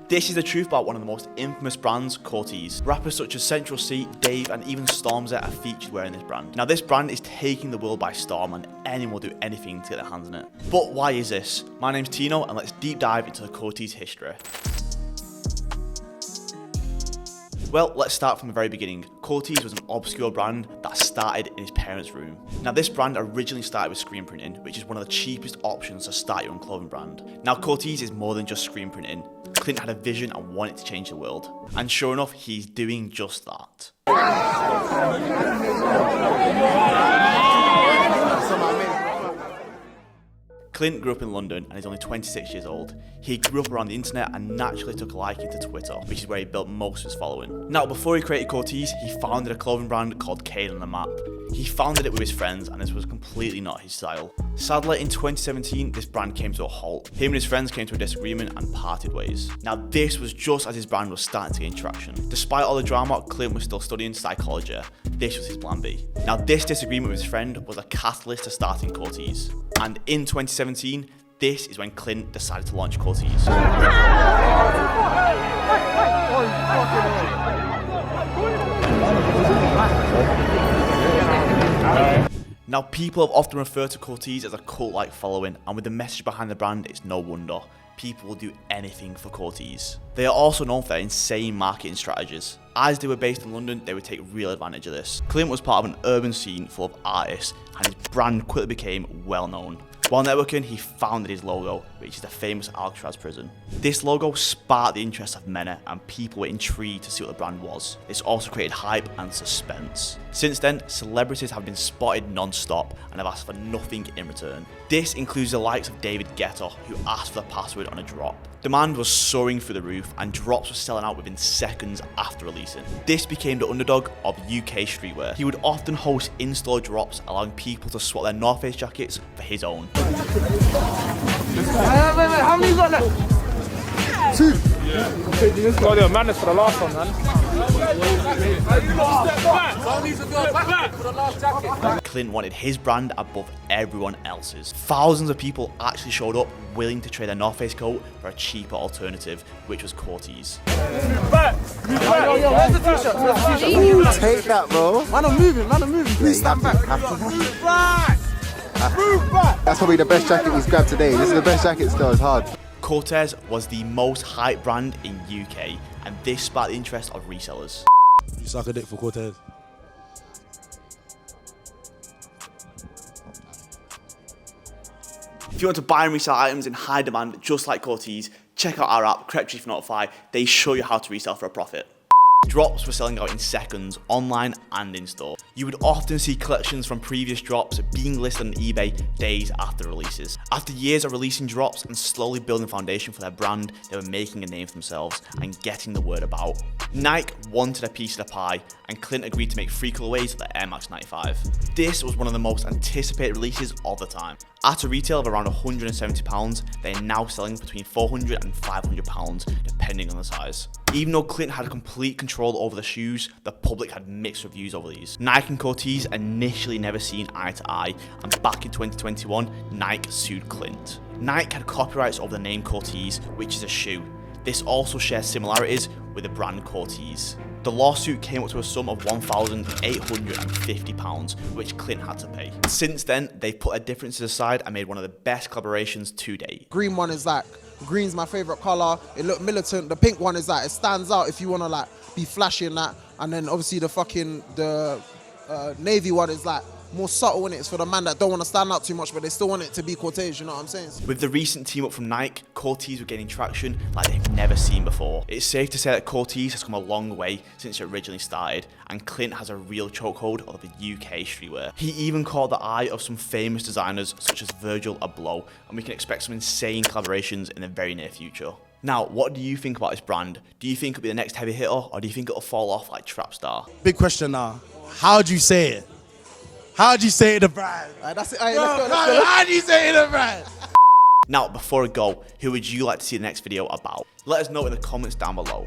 This is the truth about one of the most infamous brands, Cortiez. Rappers such as Central C, Dave, and even Stormzy are featured wearing this brand. Now this brand is taking the world by storm and anyone will do anything to get their hands on it. But why is this? My name's Tino and let's deep dive into the Cortiez history. Well, let's start from the very beginning. Cortiez was an obscure brand that started in his parents' room. Now this brand originally started with screen printing, which is one of the cheapest options to start your own clothing brand. Now Cortiez is more than just screen printing. Clint had a vision and wanted to change the world. And sure enough, he's doing just that. Clint grew up in London and is only 26 years old. He grew up around the internet and naturally took a liking to Twitter, which is where he built most of his following. Now, before he created Cortiez, he founded a clothing brand called Kane on the Map. He founded it with his friends and this was completely not his style. Sadly, in 2017, this brand came to a halt. Him and his friends came to a disagreement and parted ways. Now, this was just as his brand was starting to gain traction. Despite all the drama, Clint was still studying psychology. This was his plan B. Now, this disagreement with his friend was a catalyst to starting Cortiez. And in 2017, this is when Clint decided to launch Cortiez. Now, people have often referred to Cortiez as a cult-like following, and with the message behind the brand, it's no wonder. People will do anything for Cortiez. They are also known for their insane marketing strategies. As they were based in London, they would take real advantage of this. Clint was part of an urban scene full of artists, and his brand quickly became well known. While networking, he founded his logo, which is the famous Alcatraz prison. This logo sparked the interest of many, and people were intrigued to see what the brand was. This also created hype and suspense. Since then, celebrities have been spotted non-stop and have asked for nothing in return. This includes the likes of David Guetta, who asked for the password on a drop. Demand was soaring through the roof, and drops were selling out within seconds after releasing. This became the underdog of UK streetwear. He would often host in-store drops, allowing people to swap their North Face jackets for his own. Wait, how many you got left? 2. Yeah. Got the madness for the last one, man. Clint wanted his brand above everyone else's. Thousands of people actually showed up willing to trade their North Face coat for a cheaper alternative, which was Cortiez. Yo, where's the t-shirt? Take that, bro. Man, I'm moving. Please stand back. Move back! That's probably the best jacket he's grabbed today. This is the best jacket still, it's hard. Cortiez was the most hyped brand in UK, and this sparked the interest of resellers. You suck a dick for Cortiez. If you want to buy and resell items in high demand just like Cortiez, check out our app, Crep Chief Notify. They show you how to resell for a profit. Drops were selling out in seconds, online and in store. You would often see collections from previous drops being listed on eBay days after releases. After years of releasing drops and slowly building a foundation for their brand, they were making a name for themselves and getting the word about. Nike wanted a piece of the pie, and Clint agreed to make 3 colorways of the Air Max 95. This was one of the most anticipated releases of the time. At a retail of around £170, they are now selling between £400 and £500, depending on the size. Even though Clint had complete control over the shoes, the public had mixed reviews over these. Nike and Cortiez initially never seen eye to eye, and back in 2021, Nike sued Clint. Nike had copyrights over the name Cortiez, which is a shoe. This also shares similarities with the brand Cortiez. The lawsuit came up to a sum of £1,850, which Clint had to pay. Since then, they've put their differences aside and made one of the best collaborations to date. Green one is like, green's my favorite color. It looked militant. The pink one is like, it stands out if you want to like be flashy in that. And then obviously the navy one is like more subtle in it. It's for the man that don't want to stand out too much, but they still want it to be Cortiez, you know what I'm saying? With the recent team up from Nike, Cortiez were gaining traction like they've never seen before. It's safe to say that Cortiez has come a long way since it originally started, and Clint has a real chokehold of the UK streetwear. He even caught the eye of some famous designers such as Virgil Abloh, and we can expect some insane collaborations in the very near future. Now, what do you think about this brand? Do you think it'll be the next heavy hitter, or do you think it'll fall off like Trapstar? Big question now. How'd you say it? How'd you say it, the brand? That's it. Let's go. How'd you say it, the brand? Now, before I go, who would you like to see the next video about? Let us know in the comments down below.